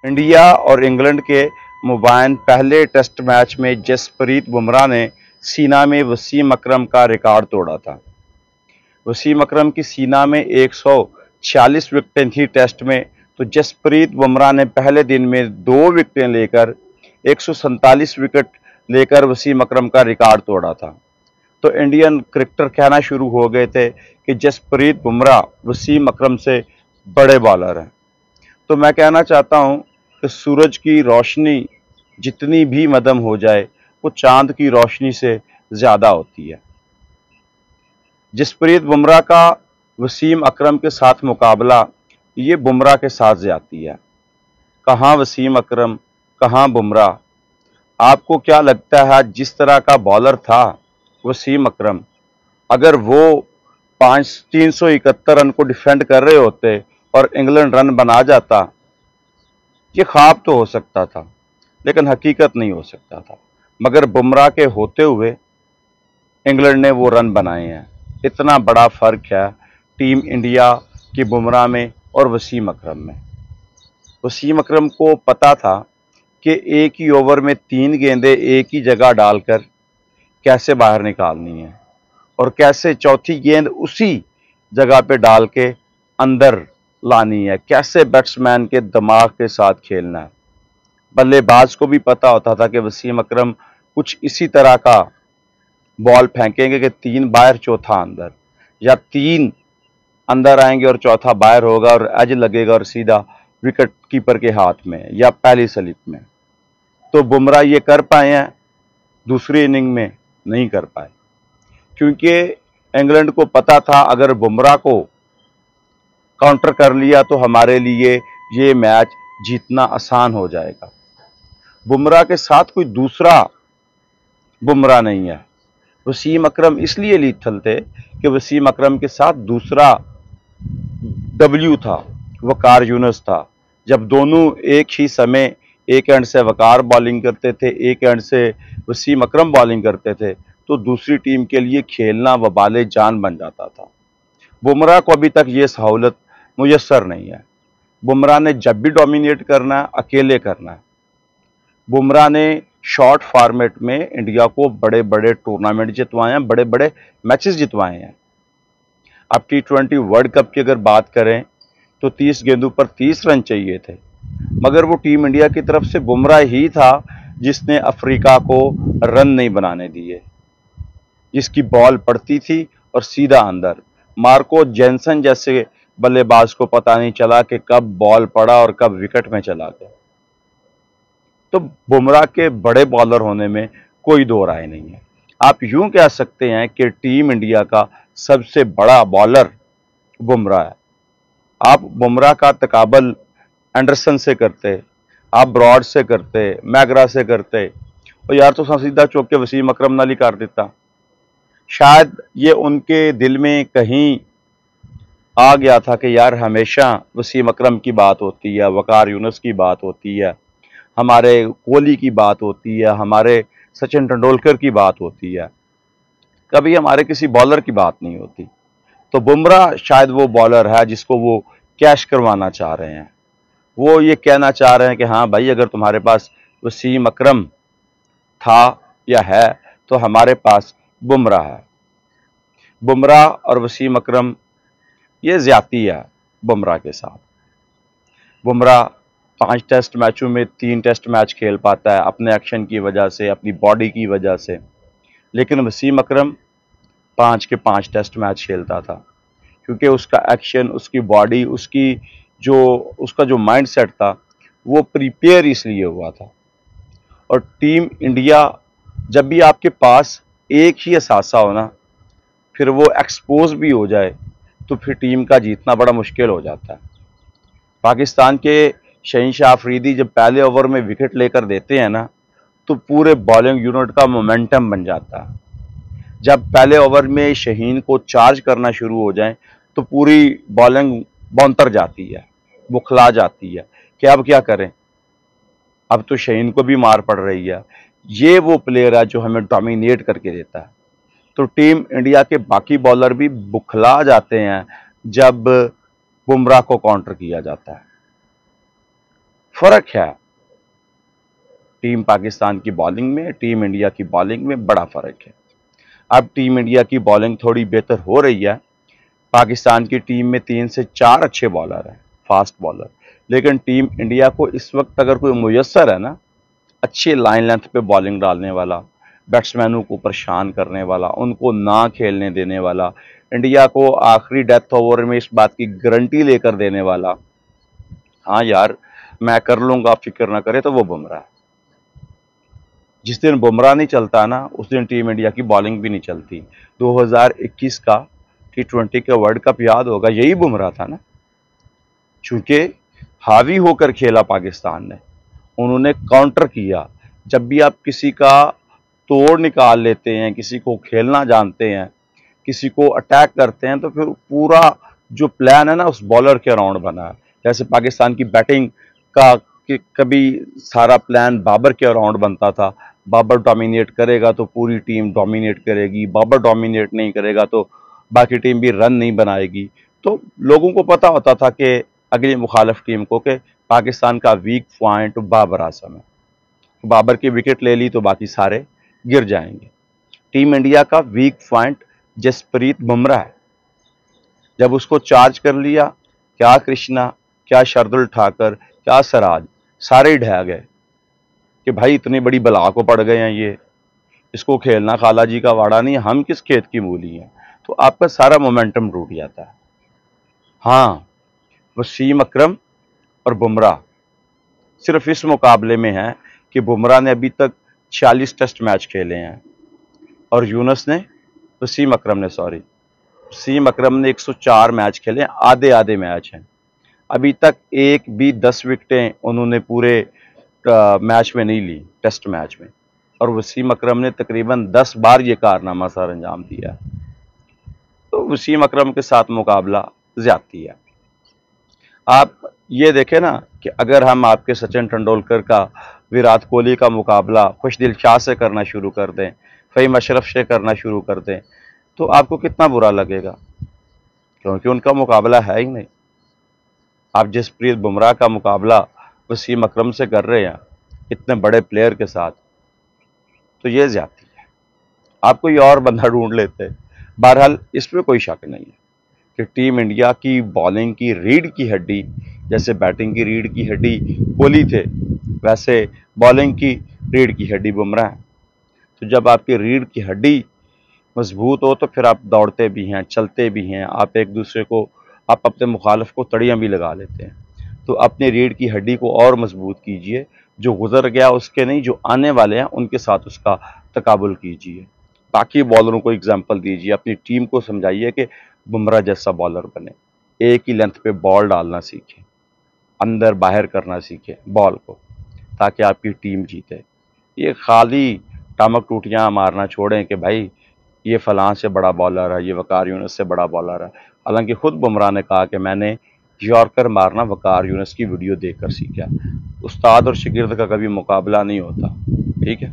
India और England के मुबाइन पहले टेस्ट मैच में जसप्रीत बुमराह ने सीना में वसीम अकरम का रिकॉर्ड तोड़ा था। वसीम अकरम की सीना में 146 विकेटें थी टेस्ट में, तो जसप्रीत बुमराह ने पहले दिन में 2 विकेटें लेकर 147 विकेट लेकर वसीम अकरम का रिकॉर्ड तोड़ा था। तो इंडियन क्रिकेटर कहना शुरू हो गए थे कि जसप्रीत बुमराह वसीम अकरम से बड़े बॉलर हैं। तो मैं कहना चाहता हूं कि सूरज की रोशनी जितनी भी मदम हो जाए, वो चांद की रोशनी से ज़्यादा होती है। जसप्रीत बुमराह का वसीम अकरम के साथ मुकाबला ये बुमराह के साथ ज़्यादती है। कहाँ वसीम अकरम, कहाँ बुमराह। आपको क्या लगता है जिस तरह का बॉलर था वसीम अकरम, अगर वो 371 रन को डिफेंड कर रहे होते और इंग्लैंड रन बना जाता, ये ख्वाब तो हो सकता था लेकिन हकीकत नहीं हो सकता था। मगर बुमराह के होते हुए इंग्लैंड ने वो रन बनाए हैं। इतना बड़ा फ़र्क है टीम इंडिया की बुमराह में और वसीम अकरम में। वसीम अकरम को पता था कि एक ही ओवर में 3 गेंदें एक ही जगह डालकर कैसे बाहर निकालनी है और कैसे चौथी गेंद उसी जगह पे डाल के अंदर लानी है, कैसे बैट्समैन के दिमाग के साथ खेलना है। बल्लेबाज को भी पता होता था कि वसीम अकरम कुछ इसी तरह का बॉल फेंकेंगे कि 3 बाहर चौथा अंदर, या 3 अंदर आएंगे और चौथा बाहर होगा और एज लगेगा और सीधा विकेट कीपर के हाथ में या पहली स्लिप में। तो बुमराह ये कर पाए हैं, दूसरी इनिंग में नहीं कर पाए, क्योंकि इंग्लैंड को पता था अगर बुमराह को काउंटर कर लिया तो हमारे लिए ये मैच जीतना आसान हो जाएगा। बुमराह के साथ कोई दूसरा बुमराह नहीं है। वसीम अकरम इसलिए लीथल थे कि वसीम अकरम के साथ दूसरा डब्ल्यू था, वकार यूनुस था। जब दोनों एक ही समय एक एंड से वकार बॉलिंग करते थे, एक एंड से वसीम अकरम बॉलिंग करते थे, तो दूसरी टीम के लिए खेलना वबाले जान बन जाता था। बुमराह को अभी तक ये सहूलत मुयस्सर नहीं है। बुमराह ने जब भी डोमिनेट करना है, अकेले करना है। बुमराह ने शॉर्ट फॉर्मेट में इंडिया को बड़े बड़े टूर्नामेंट जितवाए हैं, बड़े बड़े मैचेस जितवाए हैं। अब T20 वर्ल्ड कप की अगर बात करें तो 30 गेंदों पर 30 रन चाहिए थे, मगर वो टीम इंडिया की तरफ से बुमराह ही था जिसने अफ्रीका को रन नहीं बनाने दिए, जिसकी बॉल पड़ती थी और सीधा अंदर। मार्को जेनसन जैसे बल्लेबाज को पता नहीं चला कि कब बॉल पड़ा और कब विकेट में चला गया। तो बुमराह के बड़े बॉलर होने में कोई दो राय नहीं है। आप यूं कह सकते हैं कि टीम इंडिया का सबसे बड़ा बॉलर बुमराह है। आप बुमराह का तकाबल एंडरसन से करते, आप ब्रॉड से करते, मैगरा से करते, और यार तो सीधा चौक के वसीम अकरम नाल ही कर देता। शायद ये उनके दिल में कहीं आ गया था कि यार हमेशा वसीम अकरम की बात होती है, वकार यूनुस की बात होती है, हमारे कोहली की बात होती है, हमारे सचिन तेंदुलकर की बात होती है, कभी हमारे किसी बॉलर की बात नहीं होती। तो बुमराह शायद वो बॉलर है जिसको वो कैश करवाना चाह रहे हैं। वो ये कहना चाह रहे हैं कि हाँ भाई, अगर तुम्हारे पास वसीम अकरम था या है तो हमारे पास बुमराह है। बुमराह और वसीम अकरम ये ज्यादती है बुमराह के साथ। बुमराह 5 टेस्ट मैचों में 3 टेस्ट मैच खेल पाता है अपने एक्शन की वजह से, अपनी बॉडी की वजह से, लेकिन वसीम अकरम 5 के 5 टेस्ट मैच खेलता था, क्योंकि उसका एक्शन, उसकी बॉडी, उसका जो माइंड सेट था वो प्रिपेयर इसलिए हुआ था। और टीम इंडिया, जब भी आपके पास एक ही असासा हो ना, फिर वो एक्सपोज भी हो जाए तो फिर टीम का जीतना बड़ा मुश्किल हो जाता है। पाकिस्तान के शहीनशाह अफरीदी जब पहले ओवर में विकेट लेकर देते हैं ना, तो पूरे बॉलिंग यूनिट का मोमेंटम बन जाता है। जब पहले ओवर में शहीन को चार्ज करना शुरू हो जाए तो पूरी बॉलिंग बौंतर जाती है, बुखला जाती है कि अब क्या करें, अब तो शहीन को भी मार पड़ रही है। ये वो प्लेयर है जो हमें डोमिनेट करके देता है। तो टीम इंडिया के बाकी बॉलर भी बुखला जाते हैं जब बुमराह को काउंटर किया जाता है। फर्क है टीम पाकिस्तान की बॉलिंग में, टीम इंडिया की बॉलिंग में बड़ा फर्क है। अब टीम इंडिया की बॉलिंग थोड़ी बेहतर हो रही है। पाकिस्तान की टीम में 3 से 4 अच्छे बॉलर हैं, फास्ट बॉलर, लेकिन टीम इंडिया को इस वक्त अगर कोई मुयस्सर है ना, अच्छी लाइन लेंथ पे बॉलिंग डालने वाला, बैट्समैनों को परेशान करने वाला, उनको ना खेलने देने वाला, इंडिया को आखिरी डेथ ओवर में इस बात की गारंटी लेकर देने वाला, हाँ यार मैं कर लूंगा फिक्र ना करे, तो वो बुमराह है। जिस दिन बुमराह नहीं चलता ना, उस दिन टीम इंडिया की बॉलिंग भी नहीं चलती। 2021 का T20 का वर्ल्ड कप याद होगा, यही बुमराह था ना, चूंकि हावी होकर खेला पाकिस्तान ने, उन्होंने काउंटर किया। जब भी आप किसी का तोड़ निकाल लेते हैं, किसी को खेलना जानते हैं, किसी को अटैक करते हैं, तो फिर पूरा जो प्लान है ना उस बॉलर के अराउंड बना है। जैसे पाकिस्तान की बैटिंग का कभी सारा प्लान बाबर के अराउंड बनता था, बाबर डोमिनेट करेगा तो पूरी टीम डोमिनेट करेगी, बाबर डोमिनेट नहीं करेगा तो बाकी टीम भी रन नहीं बनाएगी। तो लोगों को पता होता था कि अगली मुखालिफ टीम को कि पाकिस्तान का वीक पॉइंट बाबर आजम है, बाबर की विकेट ले ली तो बाकी सारे गिर जाएंगे। टीम इंडिया का वीक पॉइंट जसप्रीत बुमराह है। जब उसको चार्ज कर लिया, क्या कृष्णा, क्या शार्दुल ठाकर, क्या सिराज, सारे ढह गए कि भाई इतनी बड़ी बला को पड़ गए हैं, ये इसको खेलना खाला जी का वाड़ा नहीं, हम किस खेत की मूली हैं। तो आपका सारा मोमेंटम टूट जाता है। हाँ, वसीम अकरम और बुमराह सिर्फ इस मुकाबले में है कि बुमराह ने अभी तक 46 टेस्ट मैच खेले हैं और वसीम अकरम ने 104 मैच खेले, आधे आधे मैच हैं। अभी तक एक भी 10 विकेटें उन्होंने पूरे मैच में नहीं ली, टेस्ट मैच में, और वसीम अकरम ने तकरीबन 10 बार ये कारनामा सर अंजाम दिया। तो वसीम अकरम के साथ मुकाबला ज्यादती है। आप ये देखें ना कि अगर हम आपके सचिन तेंदुलकर का विराट कोहली का मुकाबला खुशदिल शाह से करना शुरू कर दें, फ़हीम अशरफ से करना शुरू कर दें, तो आपको कितना बुरा लगेगा, क्योंकि उनका मुकाबला है ही नहीं। आप जसप्रीत बुमराह का मुकाबला वसीम अकरम से कर रहे हैं, इतने बड़े प्लेयर के साथ, तो ये ज्यादती है। आप कोई और बंदा ढूंढ लेते। बहरहाल इसमें कोई शक नहीं है कि टीम इंडिया की बॉलिंग की रीढ़ की हड्डी, जैसे बैटिंग की रीढ़ की हड्डी कोहली थे, वैसे बॉलिंग की रीढ़ की हड्डी बुमराह है। तो जब आपकी रीढ़ की हड्डी मजबूत हो तो फिर आप दौड़ते भी हैं, चलते भी हैं, आप एक दूसरे को, आप अपने मुखालिफ को तड़ियाँ भी लगा लेते हैं। तो अपनी रीढ़ की हड्डी को और मजबूत कीजिए, जो गुजर गया उसके नहीं, जो आने वाले हैं उनके साथ उसका तकाबुल कीजिए। बाकी बॉलरों को एग्जाम्पल दीजिए, अपनी टीम को समझाइए कि बुमराह जैसा बॉलर बने, एक ही लेंथ पे बॉल डालना सीखें, अंदर बाहर करना सीखें बॉल को, ताकि आपकी टीम जीते। ये खाली टामक टूटियाँ मारना छोड़ें कि भाई ये फलां से बड़ा बॉलर है, ये वकार यूनुस से बड़ा बॉलर है। हालांकि खुद बुमराह ने कहा कि मैंने यॉर्कर मारना वकार यूनुस की वीडियो देखकर सीखा। उस्ताद और शागिर्द का कभी मुकाबला नहीं होता। ठीक है।